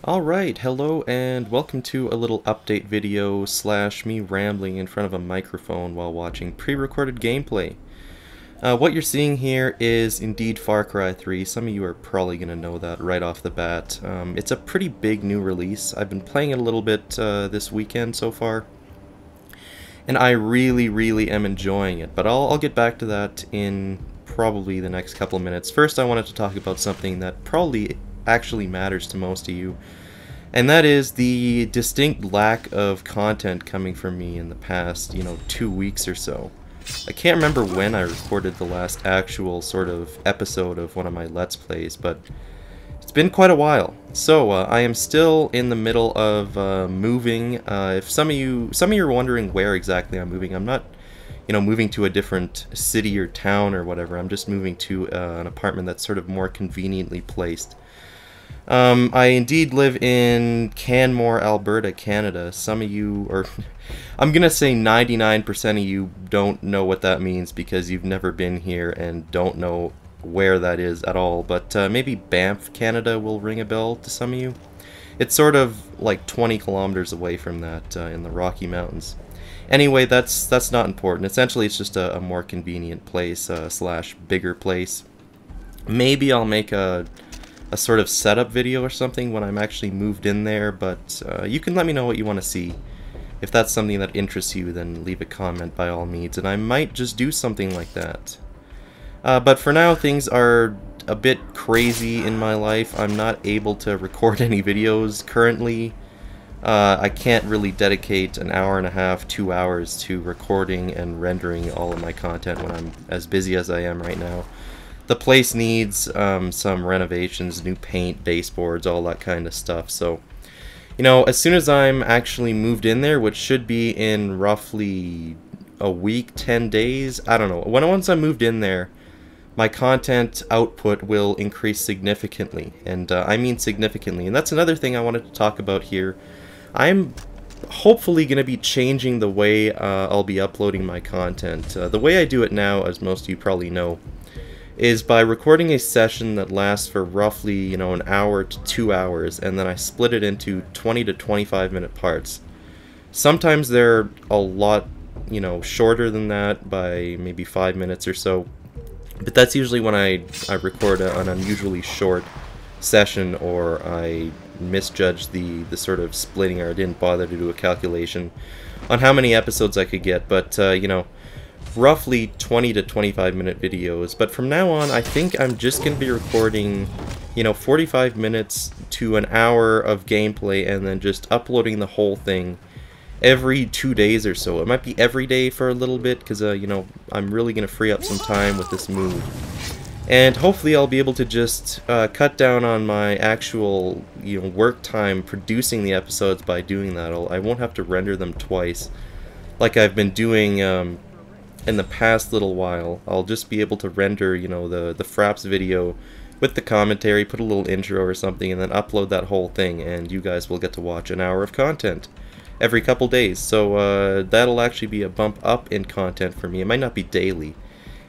Alright, hello and welcome to a little update video slash me rambling in front of a microphone while watching pre-recorded gameplay. What you're seeing here is indeed Far Cry 3. Some of you are probably going to know that right off the bat. It's a pretty big new release. I've been playing it a little bit this weekend so far, and I really am enjoying it, but I'll get back to that in probably the next couple of minutes. First, I wanted to talk about something that probably actually matters to most of you, and that is the distinct lack of content coming from me in the past, 2 weeks or so. I can't remember when I recorded the last actual sort of episode of one of my Let's Plays, but it's been quite a while. So I am still in the middle of moving. If some of you are wondering where exactly I'm moving, I'm not moving to a different city or town or whatever. I'm just moving to an apartment that's sort of more conveniently placed. I indeed live in Canmore, Alberta, Canada. Some of you, or I'm gonna say 99% of you, don't know what that means because you've never been here and don't know where that is at all. But maybe Banff, Canada will ring a bell to some of you. It's sort of like 20 kilometers away from that in the Rocky Mountains. Anyway, that's not important. Essentially, it's just a more convenient place slash bigger place. Maybe I'll make a sort of setup video or something when I'm actually moved in there, but you can let me know what you want to see. If that's something that interests you, then leave a comment by all means, and I might just do something like that. But for now, things are a bit crazy in my life. I'm not able to record any videos currently. I can't really dedicate an hour and a half, 2 hours to recording and rendering all of my content when I'm as busy as I am right now. The place needs some renovations, new paint, baseboards, all that kind of stuff. So, as soon as I'm actually moved in there, which should be in roughly a week, 10 days, I don't know. Once I'm moved in there, my content output will increase significantly, and I mean significantly. And that's another thing I wanted to talk about here. I'm hopefully going to be changing the way I'll be uploading my content. The way I do it now, as most of you probably know, is by recording a session that lasts for roughly, an hour to 2 hours, and then I split it into 20 to 25 minute parts. Sometimes they're a lot, shorter than that by maybe 5 minutes or so, but that's usually when I record an unusually short session, or I misjudged the sort of splitting, or I didn't bother to do a calculation on how many episodes I could get, but, roughly 20 to 25 minute videos. But from now on, I think I'm just going to be recording 45 minutes to an hour of gameplay and then just uploading the whole thing every 2 days or so. It might be every day for a little bit because I'm really going to free up some time with this move, and hopefully I'll be able to just cut down on my actual work time producing the episodes by doing that. I won't have to render them twice like I've been doing in the past little while. I'll just be able to render, the Fraps video with the commentary, put a little intro or something, and then upload that whole thing, and you guys will get to watch an hour of content every couple days. So that'll actually be a bump up in content for me. It might not be daily.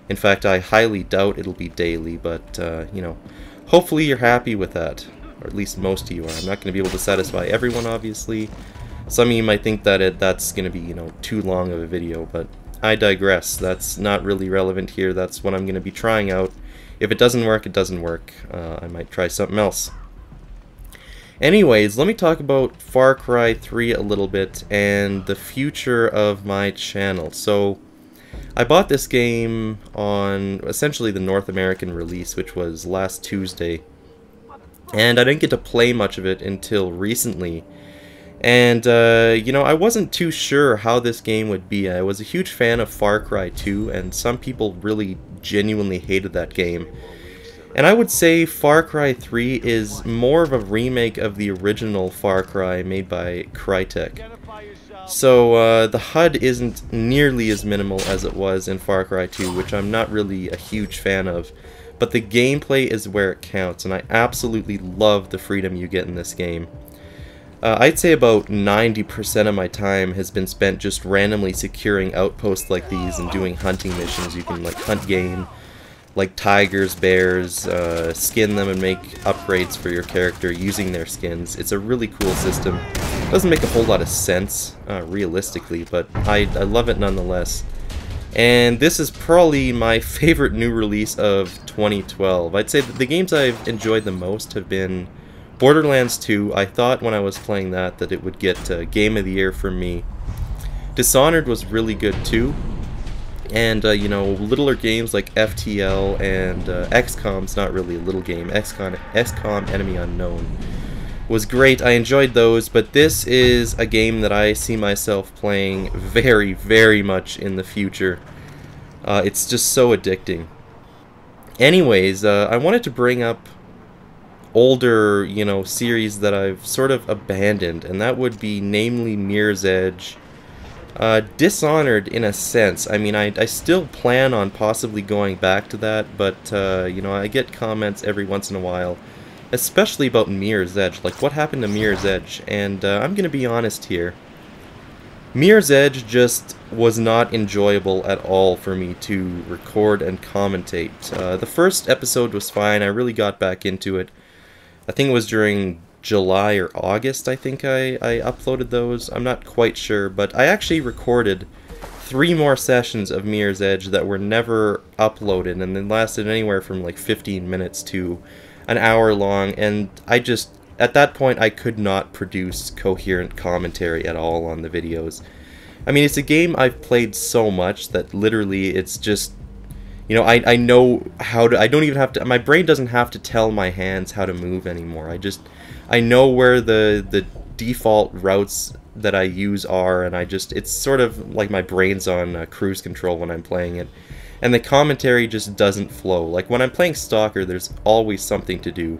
In fact, I highly doubt it'll be daily, but, hopefully you're happy with that. Or at least most of you are. I'm not going to be able to satisfy everyone, obviously. Some of you might think that that's going to be, too long of a video, but I digress. That's not really relevant here. That's what I'm going to be trying out. If it doesn't work, it doesn't work. I might try something else. Anyways, let me talk about Far Cry 3 a little bit and the future of my channel. So, I bought this game on essentially the North American release, which was last Tuesday, and I didn't get to play much of it until recently. And, I wasn't too sure how this game would be. I was a huge fan of Far Cry 2, and some people really genuinely hated that game. And I would say Far Cry 3 is more of a remake of the original Far Cry made by Crytek. So, the HUD isn't nearly as minimal as it was in Far Cry 2, which I'm not really a huge fan of. But the gameplay is where it counts, and I absolutely love the freedom you get in this game. I'd say about 90% of my time has been spent just randomly securing outposts like these and doing hunting missions. You can like hunt game, like tigers, bears, skin them and make upgrades for your character using their skins. It's a really cool system. Doesn't make a whole lot of sense, realistically, but I love it nonetheless. And this is probably my favorite new release of 2012. I'd say that the games I've enjoyed the most have been Borderlands 2. I thought when I was playing that it would get Game of the Year for me. Dishonored was really good too. And, you know, littler games like FTL and XCOM's not really a little game. XCOM Enemy Unknown was great. I enjoyed those, but this is a game that I see myself playing very, very much in the future. It's just so addicting. Anyways, I wanted to bring up older, you know, series that I've sort of abandoned, and that would be namely Mirror's Edge. Dishonored in a sense. I mean, I still plan on possibly going back to that, but, you know, I get comments every once in a while, especially about Mirror's Edge, like what happened to Mirror's Edge, and I'm gonna be honest here. Mirror's Edge just was not enjoyable at all for me to record and commentate. The first episode was fine, I really got back into it. I think it was during July or August, I think I uploaded those. I'm not quite sure, but I actually recorded 3 more sessions of Mirror's Edge that were never uploaded, and they lasted anywhere from like 15 minutes to an hour long, and I just, at that point, I could not produce coherent commentary at all on the videos. I mean, it's a game I've played so much that literally it's just, you know, I know how to, I don't even have to, my brain doesn't have to tell my hands how to move anymore. I know where the default routes that I use are, and it's sort of like my brain's on cruise control when I'm playing it. And the commentary just doesn't flow. Like when I'm playing Stalker, there's always something to do.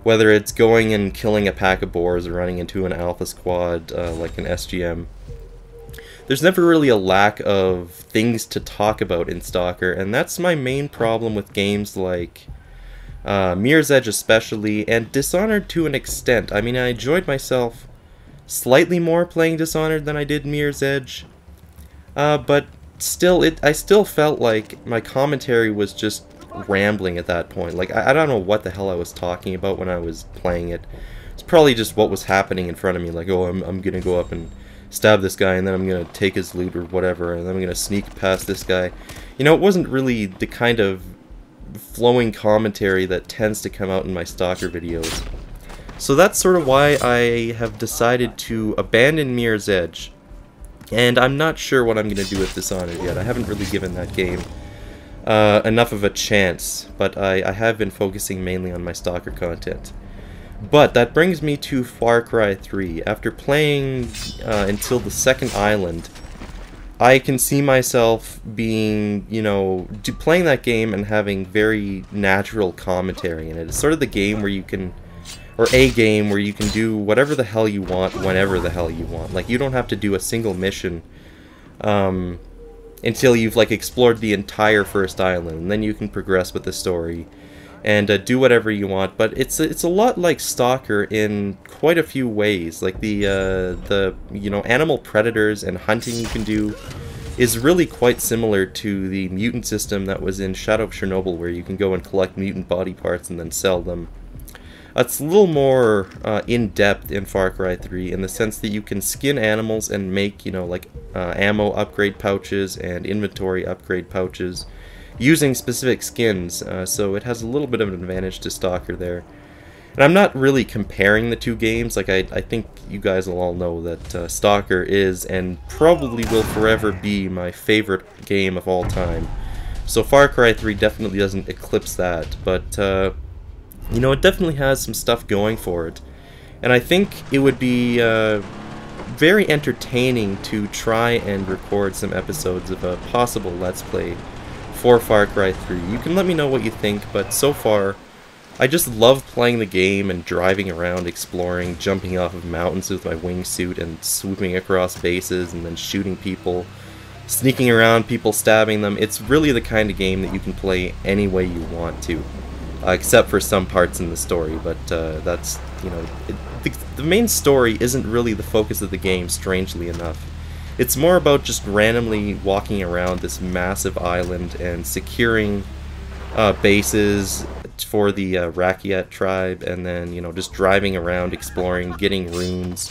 Whether it's going and killing a pack of boars or running into an alpha squad like an SGM. There's never really a lack of things to talk about in Stalker, and that's my main problem with games like Mirror's Edge especially, and Dishonored to an extent. I mean, I enjoyed myself slightly more playing Dishonored than I did Mirror's Edge, but still, I still felt like my commentary was just rambling at that point. Like, I don't know what the hell I was talking about when I was playing it. It's probably just what was happening in front of me, like, oh, I'm gonna go up and stab this guy, and then I'm gonna take his loot or whatever, and then I'm gonna sneak past this guy. You know, it wasn't really the kind of flowing commentary that tends to come out in my Stalker videos. So that's sort of why I have decided to abandon Mirror's Edge, and I'm not sure what I'm going to do with Dishonored yet. I haven't really given that game enough of a chance, but I have been focusing mainly on my Stalker content. But that brings me to Far Cry 3. After playing until the second island, I can see myself being, you know, playing that game and having very natural commentary in it. It's sort of the game where you can, or a game where you can do whatever the hell you want, whenever the hell you want. Like, you don't have to do a single mission until you've, like, explored the entire first island, and then you can progress with the story and do whatever you want. But it's a lot like Stalker in quite a few ways. Like the you know, animal predators and hunting you can do is really quite similar to the mutant system that was in Shadow of Chernobyl, where you can go and collect mutant body parts and then sell them. It's a little more in-depth in Far Cry 3 in the sense that you can skin animals and make, you know, like ammo upgrade pouches and inventory upgrade pouches using specific skins, so it has a little bit of an advantage to Stalker there. And I'm not really comparing the two games. Like, I think you guys will all know that Stalker is and probably will forever be my favorite game of all time. So Far Cry 3 definitely doesn't eclipse that, but you know, it definitely has some stuff going for it. And I think it would be very entertaining to try and record some episodes of a possible Let's Play for Far Cry 3. You can let me know what you think, but so far, I just love playing the game and driving around, exploring, jumping off of mountains with my wingsuit and swooping across bases and then shooting people, sneaking around people, stabbing them. It's really the kind of game that you can play any way you want to, except for some parts in the story, but that's, you know, the main story isn't really the focus of the game, strangely enough. It's more about just randomly walking around this massive island and securing bases for the Rakyat tribe, and then, you know, just driving around, exploring, getting runes,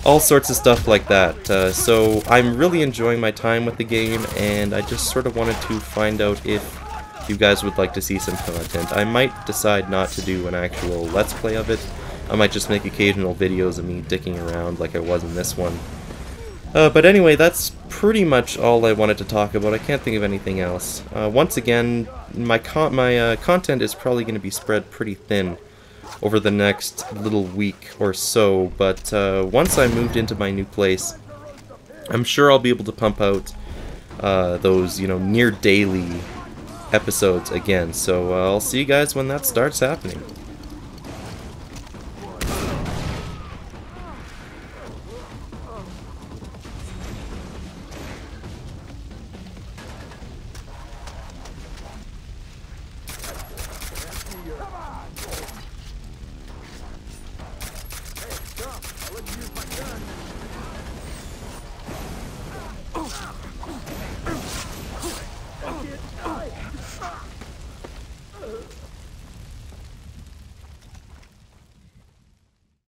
all sorts of stuff like that. So I'm really enjoying my time with the game, and I just sort of wanted to find out if you guys would like to see some content. I might decide not to do an actual Let's Play of it. I might just make occasional videos of me dicking around like I was in this one. But anyway, that's pretty much all I wanted to talk about. I can't think of anything else. Once again, my content is probably going to be spread pretty thin over the next little week or so, but once I moved into my new place, I'm sure I'll be able to pump out those, you know, near daily episodes again. So I'll see you guys when that starts happening.